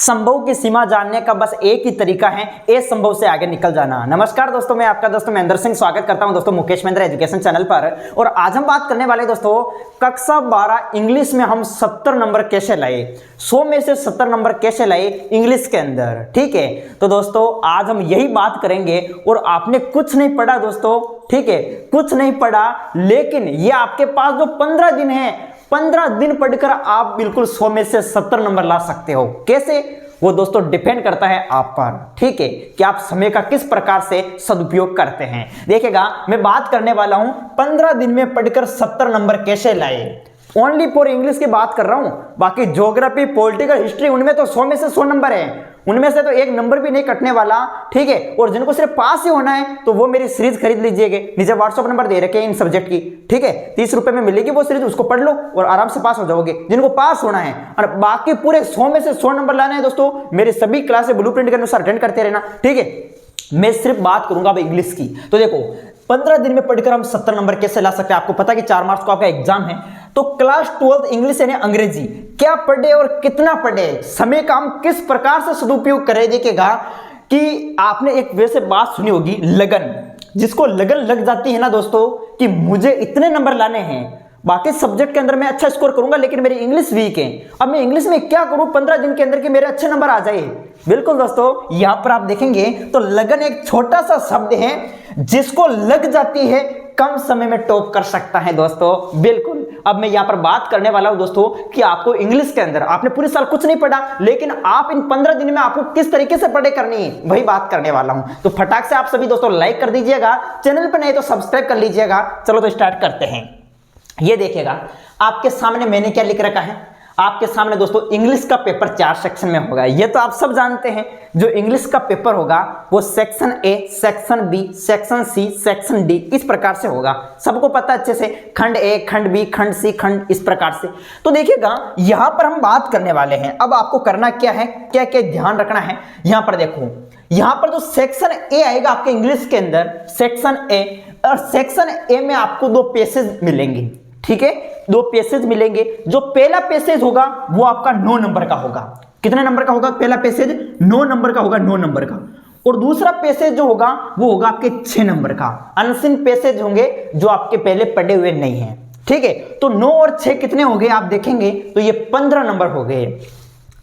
संभव की सीमा जानने का बस एक ही तरीका है, असंभव से आगे निकल जाना। नमस्कार दोस्तों, मैं आपका दोस्तों महेंद्र सिंह स्वागत करता हूं दोस्तों मुकेश महेंद्र एजुकेशन चैनल पर। और आज हम बात करने वाले दोस्तों कक्षा 12 इंग्लिश में हम 70 नंबर कैसे लाए, 100 में से 70 नंबर कैसे लाए इंग्लिश के अंदर। ठीक है, तो दोस्तों आज हम यही बात करेंगे। और आपने कुछ नहीं पढ़ा दोस्तों, ठीक है, कुछ नहीं पढ़ा, लेकिन ये आपके पास जो 15 दिन है, 15 दिन पढ़कर आप बिल्कुल 100 में से 70 नंबर ला सकते हो। कैसे, वो दोस्तों डिपेंड करता है आप पर, ठीक है, कि आप समय का किस प्रकार से सदुपयोग करते हैं। देखिएगा, मैं बात करने वाला हूं 15 दिन में पढ़कर 70 नंबर कैसे लाए। ओनली फॉर इंग्लिश की बात कर रहा हूं, बाकी ज्योग्राफी, पॉलिटिकल, हिस्ट्री, उनमें तो 100 में से 100 नंबर है, उनमें से तो एक नंबर भी नहीं कटने वाला। ठीक है, और जिनको सिर्फ पास ही होना है तो वो मेरी सीरीज खरीद लीजिएगा, नीचे व्हाट्सएप नंबर दे रखे हैं इन सब्जेक्ट की। ठीक है, 30 रुपए में मिलेगी वो सीरीज, उसको पढ़ लो और आराम से पास हो जाओगे, जिनको पास होना है। और बाकी पूरे 100 में से 100 नंबर लाने हैं दोस्तों, मेरी सभी क्लासें ब्लूप्रिंट के अनुसार अटेंड करते रहना। ठीक है, मैं सिर्फ बात करूंगा अब इंग्लिश की। तो देखो 15 दिन में पढ़कर हम 70 नंबर कैसे ला सकते हैं। आपको पता है कि 4 मार्च को आपका एग्जाम है, तो क्लास 12 इंग्लिश यानी अंग्रेजी क्या पढ़े और कितना पढ़े, समय का हम किस प्रकार से सदुपयोग करें। देखिएगा कि आपने एक वैसे बात सुनी होगी, लगन, जिसको लगन लग जाती है ना दोस्तों कि मुझे इतने नंबर लाने हैं, बाकी सब्जेक्ट के अंदर मैं अच्छा स्कोर करूंगा लेकिन मेरी इंग्लिश वीक है, अब मैं इंग्लिश में क्या करूं 15 दिन के अंदर कि मेरे अच्छे नंबर आ जाए। बिल्कुल दोस्तों, यहां पर आप देखेंगे तो लगन एक छोटा सा शब्द है, जिसको लग जाती है कम समय में टॉप कर सकता है दोस्तों। बिल्कुल, अब मैं यहां पर बात करने वाला हूं दोस्तों कि आपको इंग्लिश के अंदर आपने पूरे साल कुछ नहीं पढ़ा, लेकिन आप इन 15 दिन में आपको किस तरीके से पढ़ाई करनी है वही बात करने वाला हूं। तो फटाक से आप सभी दोस्तों लाइक कर दीजिएगा, चैनल पर नहीं तो सब्सक्राइब कर लीजिएगा। चलो तो स्टार्ट करते हैं। ये देखिएगा आपके सामने मैंने क्या लिख रखा है, आपके सामने दोस्तों इंग्लिश का पेपर 4 सेक्शन में होगा, ये तो आप सब जानते हैं। जो इंग्लिश का पेपर होगा वो section A, section B, section C, section D, इस प्रकार से होगा। सबको पता अच्छे से, खंड ए, खंड बी, खंड सी, खंड, इस प्रकार से। तो देखिएगा यहां पर हम बात करने वाले हैं। अब आपको करना क्या है, क्या क्या ध्यान रखना है। यहां पर देखो, यहां पर जो सेक्शन ए आएगा आपके इंग्लिश के अंदर, सेक्शन ए, और सेक्शन ए में आपको 2 पेसेज मिलेंगे। ठीक है, 2 पेसेज मिलेंगे। जो पहला पेसेज होगा वो आपका 9 नंबर का होगा। कितने नंबर का होगा पहला पेसेज? 9 नंबर का होगा, 9 नंबर का। और दूसरा पेसेज जो होगा वो होगा आपके 6 नंबर का। अनसीन पेसेज होंगे जो आपके पहले पढ़े हुए नहीं है। ठीक है, तो 9 और 6 कितने हो गए आप देखेंगे तो ये 15 नंबर हो गए।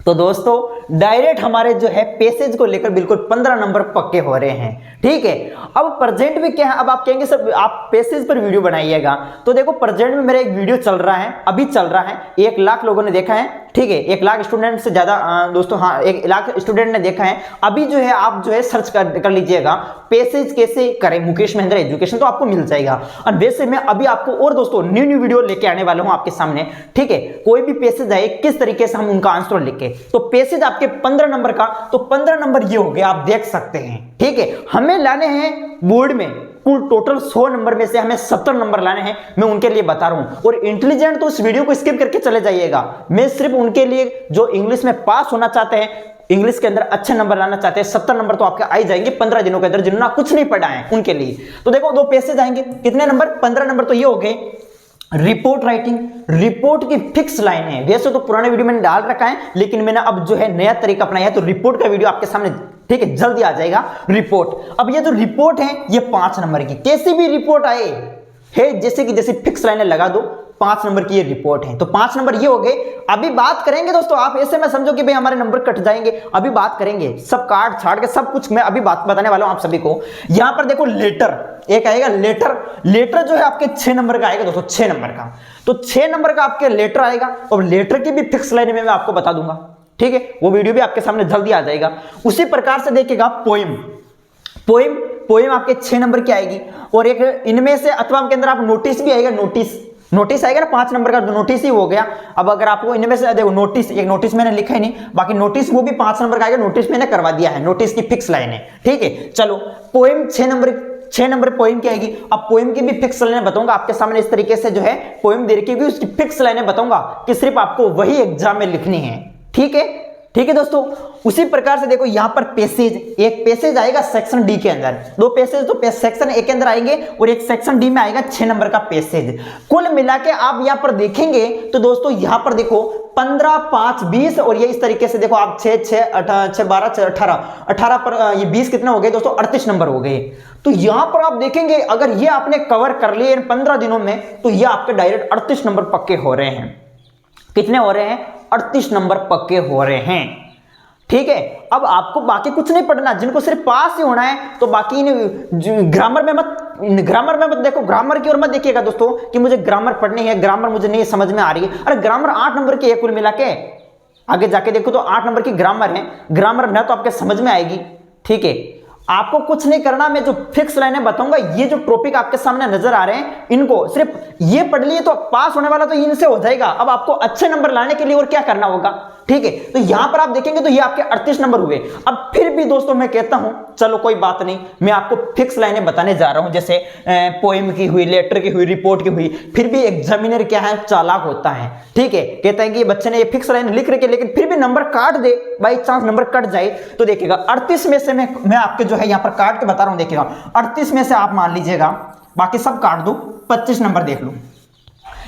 तो दोस्तों डायरेक्ट हमारे जो है पेसेज को लेकर बिल्कुल 15 नंबर पक्के हो रहे हैं। ठीक है, अब प्रेजेंट में क्या है, अब आप कहेंगे सर आप पेसेज पर वीडियो बनाइएगा, तो देखो प्रेजेंट में मेरा एक वीडियो चल रहा है, अभी चल रहा है, 1 लाख लोगों ने देखा है। ठीक है, 1 लाख स्टूडेंट से ज्यादा दोस्तों, हाँ 1 लाख स्टूडेंट ने देखा है। अभी जो है आप जो है सर्च कर लीजिएगा पेसेज कैसे करें मुकेश महेंद्र एजुकेशन, तो आपको मिल जाएगा। और वैसे मैं अभी आपको और दोस्तों न्यू वीडियो लेके आने वाला हूं आपके सामने। ठीक है, कोई भी पेसेज आए किस तरीके से हम उनका आंसर लिखे, तो पेसेज आपके 15 नंबर का, तो 15 नंबर ये हो गए, आप देख सकते हैं। ठीक है, हमें लाने हैं बोर्ड में कुल टोटल 100 नंबर में से हमें 70 नंबर लाने हैं, मैं उनके लिए बता रहा हूं। और इंटेलिजेंट तो इस वीडियो को स्किप करके चले जाइएगा, मैं सिर्फ उनके लिए जो इंग्लिश में पास होना चाहते हैं, इंग्लिश के अंदर अच्छे नंबर लाना चाहते हैं, 70 नंबर तो आपके आ ही जाएंगे 15 दिनों के अंदर, जिन्होंने कुछ नहीं पढ़ा है उनके लिए। तो देखो 2 पेसेज आएंगे, कितने नंबर? 15 नंबर। तो ये हो गए रिपोर्ट राइटिंग, रिपोर्ट की फिक्स लाइन है। वैसे तो पुराने वीडियो मैंने डाल रखा है, लेकिन मैंने अब जो है नया तरीका अपनाया है, तो रिपोर्ट का वीडियो आपके सामने, ठीक है, जल्दी आ जाएगा रिपोर्ट। अब ये जो रिपोर्ट है ये 5 नंबर की, कैसी भी रिपोर्ट आए है, जैसे कि जैसे फिक्स लाइनें लगा दो, 5 नंबर की ये रिपोर्ट है। तो 5 नंबर ये हो गए। अभी बात करेंगे दोस्तों, आप ऐसे में समझो कि भाई हमारे नंबर कट जाएंगे, अभी बात करेंगे सब काट छाड़ के सब कुछ मैं अभी बात बताने वाला हूं आप सभी को। यहां पर देखो लेटर एक आएगा, लेटर, लेटर जो है आपके 6 नंबर का आएगा दोस्तों, 6 नंबर का। तो 6 नंबर का आपके लेटर आएगा, और लेटर की भी फिक्स लाइन में मैं आपको बता दूंगा। ठीक है, वो वीडियो भी आपके सामने जल्दी आ जाएगा। उसी प्रकार से देखिएगा पोएम, पोएम, पोएम आपके 6 नंबर की आएगी। और एक इनमें से अथवा के अंदर आप नोटिस भी आएगा, नोटिस आएगा ना 5 नंबर का, नोटिस ही हो गया। अब अगर आपको इनमें से देखो नोटिस, एक नोटिस मैंने लिखा ही नहीं, बाकी नोटिस वो भी 5 नंबर का आएगा, नोटिस मैंने करवा दिया है, नोटिस की फिक्स लाइन है। ठीक है, चलो पोएम 6 नंबर पोएम की आएगी। अब पोएम की भी फिक्स लाइनें बताऊंगा आपके सामने, इस तरीके से जो है पोएम दे रखी होगी, उसकी फिक्स लाइनें बताऊंगा कि सिर्फ आपको वही एग्जाम में लिखनी है। ठीक है, ठीक है दोस्तों। उसी प्रकार से देखो यहां पर पैसेज, एक पैसेज आएगा सेक्शन डी के अंदर, दो पैसेज तो सेक्शन ए के अंदर आएंगे और एक सेक्शन डी में आएगा 6 नंबर का पैसेज। कुल मिला के आप यहां पर देखेंगे तो दोस्तों यहां पर देखो 15, 5, 20 और ये इस तरीके से देखो आप 6, 12, 18 पर ये 20 कितने हो गए दोस्तों, 38 नंबर हो गए। तो यहां पर आप देखेंगे अगर ये आपने कवर कर लिए इन 15 दिनों में तो ये आपके डायरेक्ट 38 नंबर पक्के हो रहे हैं। कितने हो रहे हैं, 38 नंबर पक्के हो रहे हैं। ठीक है, अब आपको बाकी कुछ नहीं पढ़ना, जिनको सिर्फ पास ही होना है तो बाकी ग्रामर में मत देखो, ग्रामर की ओर मत देखिएगा दोस्तों कि मुझे ग्रामर पढ़नी है, ग्रामर मुझे नहीं समझ में आ रही है। अरे ग्रामर 8 नंबर की है कुल मिला के, आगे जाके देखो तो 8 नंबर की ग्रामर है, ग्रामर ना तो आपके समझ में आएगी। ठीक है, आपको कुछ नहीं करना, मैं जो फिक्स लाइनें बताऊंगा, ये जो टॉपिक आपके सामने नजर आ रहे हैं इनको सिर्फ ये पढ़ लिए तो पास होने वाला तो इनसे हो जाएगा। अब आपको अच्छे नंबर लाने के लिए और क्या करना होगा। ठीक है, तो यहां पर आप देखेंगे तो ये आपके 38 नंबर हुए। अब फिर भी दोस्तों मैं कहता हूं चलो कोई बात नहीं, मैं आपको फिक्स लाइनें बताने जा रहा हूं, जैसे पोएम की हुई, लेटर की हुई, रिपोर्ट की हुई। फिर भी एग्जामिनर क्या है, चालाक होता है। ठीक है, कहता है कि बच्चे ने ये फिक्स लाइन लिख रखे लेकिन फिर भी नंबर काट दे, बाई चांस नंबर कट जाए तो देखिएगा 38 में से मैं आपके जो है यहां पर काट के बता रहा हूं, देखिएगा 38 में से आप मान लीजिएगा बाकी सब काट दो, 25 नंबर देख लो,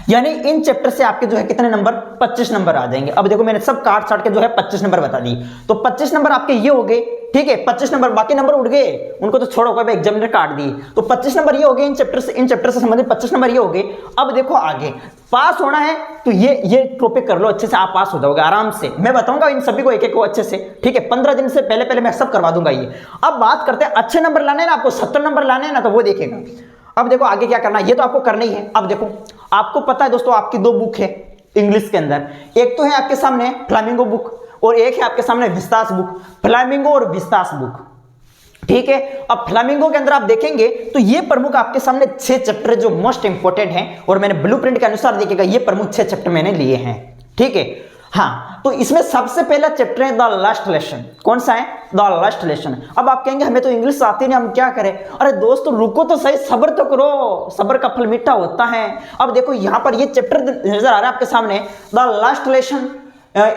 यानी इन चैप्टर से आपके जो है कितने नंबर, 25 नंबर आ जाएंगे। अब देखो मैंने सब काट छाट के जो है 25 नंबर बता दी, तो 25 नंबर आपके ये हो गए। ठीक है, 25 नंबर, बाकी नंबर उड़ गए, उनको तो छोड़ो, कोई एग्जामिनर काट दिए, तो 25 नंबर ये हो गए इन चैप्टर से संबंधित 25 नंबर ये हो गए। अब देखो आगे पास होना है तो ये टॉपिक कर लो अच्छे से, आप पास हो जाओगे आराम से। मैं बताऊंगा इन सभी को एक एक को अच्छे से। ठीक है, 15 दिन से पहले मैं सब करवा दूंगा ये। अब बात करते हैं अच्छे नंबर लाने हैं ना, आपको 70 नंबर लाने हैं ना, तो वो देखेगा। अब देखो आगे क्या करना है, ये तो आपको करना ही है। अब देखो आपको पता है दोस्तों आपकी 2 बुक है इंग्लिश के अंदर, एक तो है आपके सामने फ्लामिंगो बुक और एक है आपके सामने विस्तास बुक, फ्लामिंगो और विस्तास बुक। ठीक है, अब फ्लामिंगो के अंदर आप देखेंगे तो ये प्रमुख आपके सामने 6 चैप्टर जो मोस्ट इंपोर्टेंट हैं और मैंने ब्लूप्रिंट के अनुसार देखिएगा ये प्रमुख 6 चैप्टर मैंने लिए हैं। ठीक है, हाँ, तो इसमें सबसे पहला चैप्टर है द लास्ट लेसन। कौन सा है, द लास्ट लेसन। अब आप कहेंगे हमें तो इंग्लिश आती नहीं, हम क्या करें। अरे दोस्तों रुको तो सही, सब्र तो करो, सब्र का फल मीठा होता है। अब देखो यहां पर ये चैप्टर नजर आ रहा है आपके सामने, the last lesson,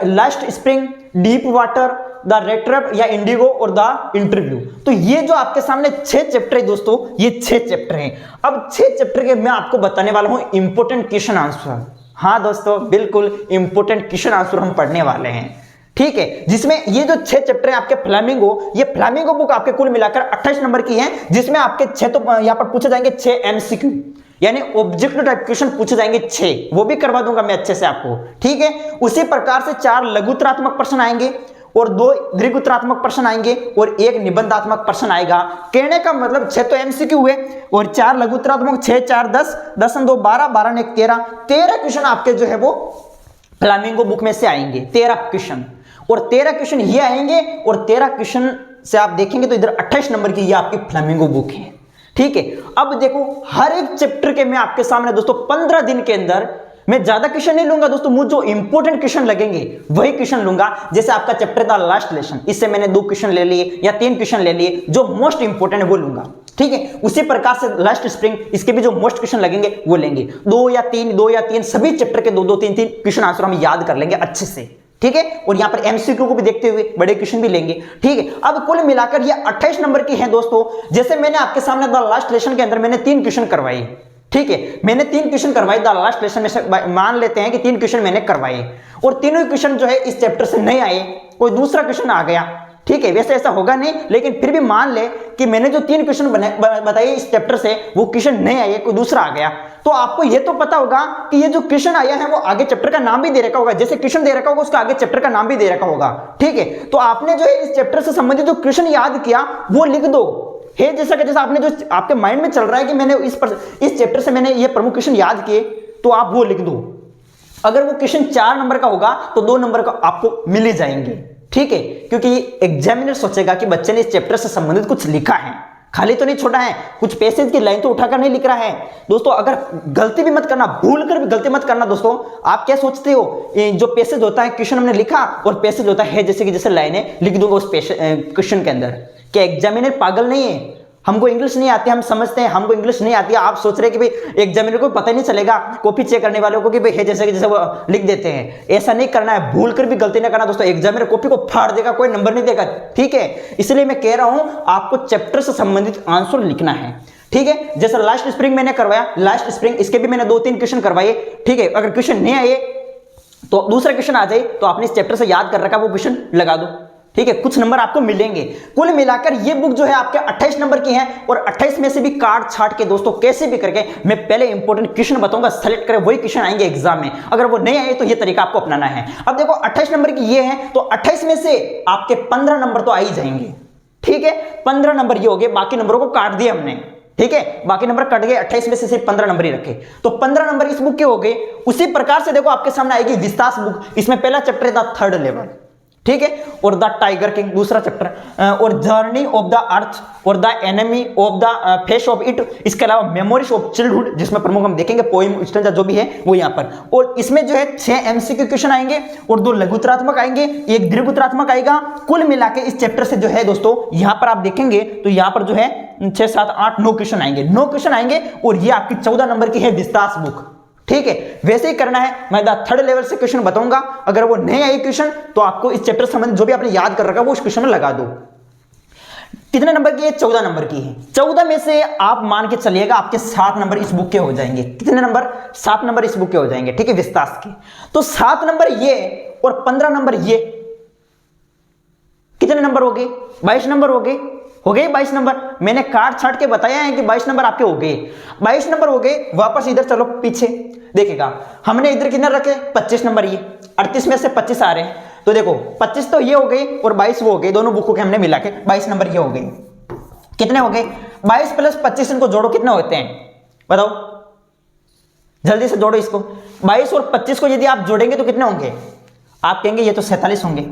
last spring, deep water, the रेट्रप या इंडिगो और द इंटरव्यू। तो ये जो आपके सामने 6 चैप्टर है दोस्तों, ये 6 चैप्टर हैं। अब 6 चैप्टर के मैं आपको बताने वाला हूं इंपोर्टेंट क्वेश्चन आंसर। हाँ दोस्तों, बिल्कुल इंपोर्टेंट क्वेश्चन आंसर हम पढ़ने वाले हैं। ठीक है, जिसमें ये जो 6 चैप्टर है आपके फ्लामिंगो, ये फ्लामिंगो बुक आपके कुल मिलाकर 28 नंबर की है, जिसमें आपके 6 तो यहां पर पूछे जाएंगे 6 MCQ, यानी ऑब्जेक्टिव टाइप क्वेश्चन पूछे जाएंगे 6, वो भी करवा दूंगा मैं अच्छे से आपको। ठीक है, उसी प्रकार से 4 लघुत्तरात्मक प्रश्न आएंगे और 2 दीर्घोत्तरात्मक प्रश्न आएंगे और 1 निबंधात्मक प्रश्न आएगा। कहने का मतलब 6 तो MCQ हुए और 4 लघुत्तरात्मक, 6 4 10, 10 2 12, 12 ने 13 क्वेश्चन आपके जो है वो फ्लामिंगो बुक में से आएंगे। 13 क्वेश्चन और 13 क्वेश्चन ये आएंगे और 13 क्वेश्चन से आप देखेंगे तो इधर 28 नंबर की ये आपकी फ्लामिंगो बुक है। ठीक है, अब देखो हर एक चैप्टर के मैं आपके सामने दोस्तों 15 दिन के अंदर मैं ज्यादा क्वेश्चन नहीं लूंगा दोस्तों, मुझे जो इंपोर्टेंट क्वेश्चन लगेंगे वही क्वेश्चन लूंगा। जैसे आपका चैप्टर था लास्ट लेसन, इससे मैंने 2 क्वेश्चन ले लिए या 3 क्वेश्चन ले लिए, जो मोस्ट इंपोर्टेंट है वो लूंगा। ठीक है, उसी प्रकार से लास्ट स्प्रिंग, इसके भी जो मोस्ट क्वेश्चन लगेंगे वो लेंगे। 2 या 3 सभी चैप्टर के 2 3 क्वेश्चन आंसर हम याद कर लेंगे अच्छे से। ठीक है, और यहां पर MCQ को भी देखते हुए बड़े क्वेश्चन भी लेंगे। ठीक है, अब कुल मिलाकर ये 28 नंबर की है दोस्तों। जैसे मैंने आपके सामने द लास्ट लेसन के अंदर मैंने 3 क्वेश्चन करवाए। ठीक है, मैंने 3 क्वेश्चन करवाए द लास्ट लेसन में से, मान लेते हैं कि 3 क्वेश्चन मैंने करवाए और तीनों क्वेश्चन जो है इस चैप्टर से नहीं आए, कोई दूसरा क्वेश्चन आ गया। ठीक है, वैसे ऐसा होगा नहीं, लेकिन फिर भी मान ले कि मैंने जो 3 क्वेश्चन बताए इस चैप्टर से वो क्वेश्चन नहीं आए, कोई दूसरा आ गया, तो आपको ये तो पता होगा कि ये जो क्वेश्चन आया है वो आगे चैप्टर का नाम भी दे रखा होगा। जैसे क्वेश्चन दे रखा होगा उसका आगे चैप्टर का नाम भी दे रखा होगा। ठीक है, तो आपने जो है इस चैप्टर से संबंधित जो क्वेश्चन याद किया वो लिख दो है, जैसा आपने जो आपके माइंड में चल रहा है कि मैंने इस चैप्टर से मैंने ये प्रमुख क्वेश्चन याद किए, तो आप वो लिख दो। अगर वो क्वेश्चन 4 नंबर का होगा तो 2 नंबर का आपको मिल ही जाएंगे। ठीक है, क्योंकि एग्जामिनर सोचेगा कि बच्चे ने इस चैप्टर से संबंधित कुछ लिखा है, खाली तो नहीं छोड़ा है, कुछ पैसेज की लाइन तो उठाकर नहीं लिख रहा है। दोस्तों अगर गलती भी मत करना, भूल कर भी गलती मत करना दोस्तों। आप क्या सोचते हो, जो पैसेज होता है क्वेश्चन हमने लिखा और पैसेज होता है जैसे कि जैसे लाइनें लिख दूंगा उस क्वेश्चन के अंदर, क्या एग्जामिनर पागल नहीं है? हमको इंग्लिश नहीं आती, हम समझते हैं हमको इंग्लिश नहीं आती, आप सोच रहे कि भाई एग्जामिनर को पता नहीं चलेगा, कॉपी चेक करने वालों को कि भाई है जैसे कि जैसे वो लिख देते हैं। ऐसा नहीं करना है, भूल कर भी गलती नहीं करना दोस्तों, एग्जामिनर कॉपी को फाड़ देगा, कोई नंबर नहीं देगा, ठीक है। इसलिए मैं कह रहा हूं आपको चैप्टर से संबंधित आंसर लिखना है, ठीक है। जैसे लास्ट स्प्रिंग मैंने करवाया, लास्ट स्प्रिंग इसके भी मैंने 2-3 क्वेश्चन करवाए, ठीक है। अगर क्वेश्चन नहीं आए तो दूसरा क्वेश्चन आ जाए तो आपने इस चैप्टर से याद कर रखा वो क्वेश्चन लगा दो, ठीक है। कुछ नंबर आपको मिलेंगे। कुल मिलाकर ये बुक जो है आपके 28 नंबर की है और 28 में से भी काट छाट के दोस्तों कैसे भी करके मैं पहले इंपॉर्टेंट क्वेश्चन बताऊंगा, सेलेक्ट करें वही क्वेश्चन आएंगे एग्जाम में। अगर वो नहीं आए तो ये तरीका आपको अपनाना है। अब देखो 28 नंबर की ये है तो 28 में से आपके 15 नंबर तो आ ही जाएंगे, ठीक है। 15 नंबर ये हो गए, बाकी नंबरों को काट दिया हमने, ठीक है। बाकी नंबर कट गए, 28 में से सिर्फ 15 नंबर ही रखे, तो 15 नंबर इस बुक के हो गए। उसी प्रकार से देखो आपके सामने आएगी विस्तास बुक, इसमें पहला चैप्टर था 3rd लेवल, ठीक है, और द टाइगर किंग दूसरा चैप्टर, और जर्नी ऑफ द अर्थ और the enemy of the face of it, इसके अलावा मेमोरीज ऑफ चाइल्डहुड जिसमें प्रमुख हम देखेंगे पोएम स्टैंजा जो भी है वो यहाँ पर। और इसमें जो है 6 MCQ क्वेश्चन आएंगे और 2 लघुत्तरात्मक आएंगे, 1 दीर्घोत्तरात्मक आएगा। कुल मिला के इस चैप्टर से जो है दोस्तों यहाँ पर आप देखेंगे तो यहाँ पर जो है 6, 7, 8, 9 क्वेश्चन आएंगे, 9 क्वेश्चन आएंगे और ये आपकी 14 नंबर की है विस्तास बुक, ठीक है। वैसे ही करना है, मैं 3rd लेवल से क्वेश्चन बताऊंगा, अगर वो नहीं आई क्वेश्चन तो आपको इस चैप्टर संबंधित जो भी आपने याद कर रखा वो उस क्वेश्चन में लगा दो। कितने नंबर की है? 14 नंबर की है। 14 में से आप मान के चलिएगा आपके 7 नंबर इस बुक के हो जाएंगे। कितने नंबर? 7 नंबर इस बुक के हो जाएंगे, ठीक है, विस्तास के। तो 7 नंबर ये और 15 नंबर ये, कितने नंबर हो गए? 22 नंबर हो गए, 22 नंबर। मैंने काट छाट के बताया है कि 22 नंबर आपके हो गए, 22 नंबर हो गए। वापस इधर चलो पीछे, देखिएगा हमने इधर कितने रखे? 25 नंबर, ये 38 में से 25 आ रहे हैं, तो देखो 25 तो ये हो गए और 22 वो हो गए, दोनों बुकों के हमने मिला के 22 नंबर ये हो गए। कितने हो गए? 22 + 25, इनको जोड़ो कितने होते हैं बताओ, जल्दी से जोड़ो इसको। 22 और 25 को यदि आप जोड़ेंगे तो कितने होंगे? आप कहेंगे ये तो 47 होंगे,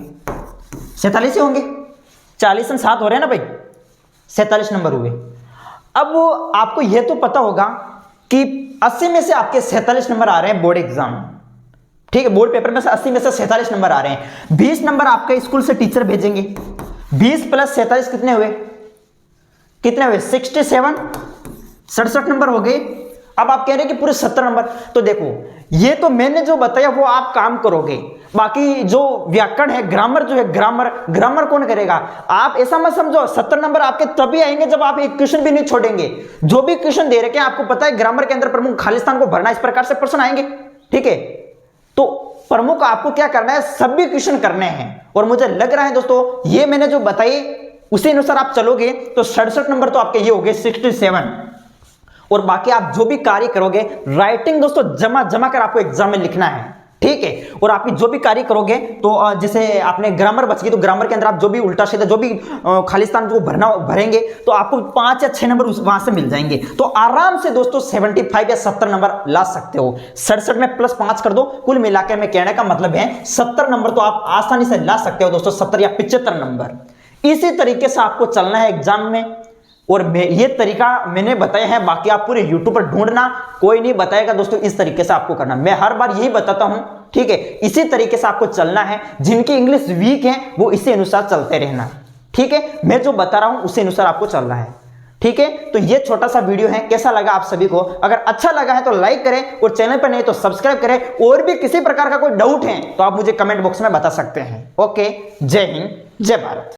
47 ही होंगे, 40 और 7 हो रहे हैं ना भाई, 47 नंबर हुए। अब आपको यह तो पता होगा कि 80 में से आपके 47 नंबर आ रहे हैं बोर्ड एग्जाम, ठीक है, बोर्ड पेपर में से 80 में से 47 नंबर आ रहे हैं। 20 नंबर आपके स्कूल से टीचर भेजेंगे, 20 + 47 कितने हुए? कितने हुए? 67, 67 नंबर हो गए। अब आप कह रहे हैं कि पूरे 70 नंबर, तो देखो ये तो मैंने जो बताया वो आप काम करोगे, बाकी जो व्याकरण है, ग्रामर जो है, ग्रामर कौन करेगा? आप ऐसा मत समझो 70 नंबर आपके तभी आएंगे जब आप एक क्वेश्चन भी नहीं छोड़ेंगे। जो भी क्वेश्चन दे रखे हैं आपको पता है ग्रामर के अंदर प्रमुख खालिस्तान को भरना, इस प्रकार से प्रश्न आएंगे, ठीक है। तो प्रमुख आपको क्या करना है? सभी क्वेश्चन करने हैं, और मुझे लग रहा है दोस्तों ये मैंने जो बताई उसी अनुसार आप चलोगे तो 67 नंबर तो आपके ये हो गए 67, और बाकी आप जो भी कार्य करोगे, राइटिंग दोस्तों जमा कर आपको एग्जाम में लिखना है, ठीक है। और आप जो भी कार्य करोगे तो जैसे आपने ग्रामर बच गई तो ग्रामर के अंदर आप जो भी उल्टा सीधा जो भी खालिस्तान को भरेंगे तो आपको 5 या 6 नंबर वहां से मिल जाएंगे। तो आराम से दोस्तों 75 या 70 नंबर ला सकते हो। 67 में +5 कर दो, कुल मिलाकर मैं कहने का मतलब है 70 नंबर तो आप आसानी से ला सकते हो दोस्तों, 70 या 75 नंबर। इसी तरीके से आपको चलना है एग्जाम में, और ये तरीका मैंने बताया है, बाकी आप पूरे YouTube पर ढूंढना, कोई नहीं बताएगा दोस्तों इस तरीके से आपको करना। मैं हर बार यही बताता हूं, ठीक है, इसी तरीके से आपको चलना है। जिनकी इंग्लिश वीक है वो इसी अनुसार चलते रहना, ठीक है। मैं जो बता रहा हूं उसी अनुसार आपको चलना है, ठीक है। तो ये छोटा सा वीडियो है, कैसा लगा आप सभी को? अगर अच्छा लगा है तो लाइक करें, और चैनल पर नहीं तो सब्सक्राइब करें। और भी किसी प्रकार का कोई डाउट है तो आप मुझे कमेंट बॉक्स में बता सकते हैं। ओके, जय हिंद, जय भारत।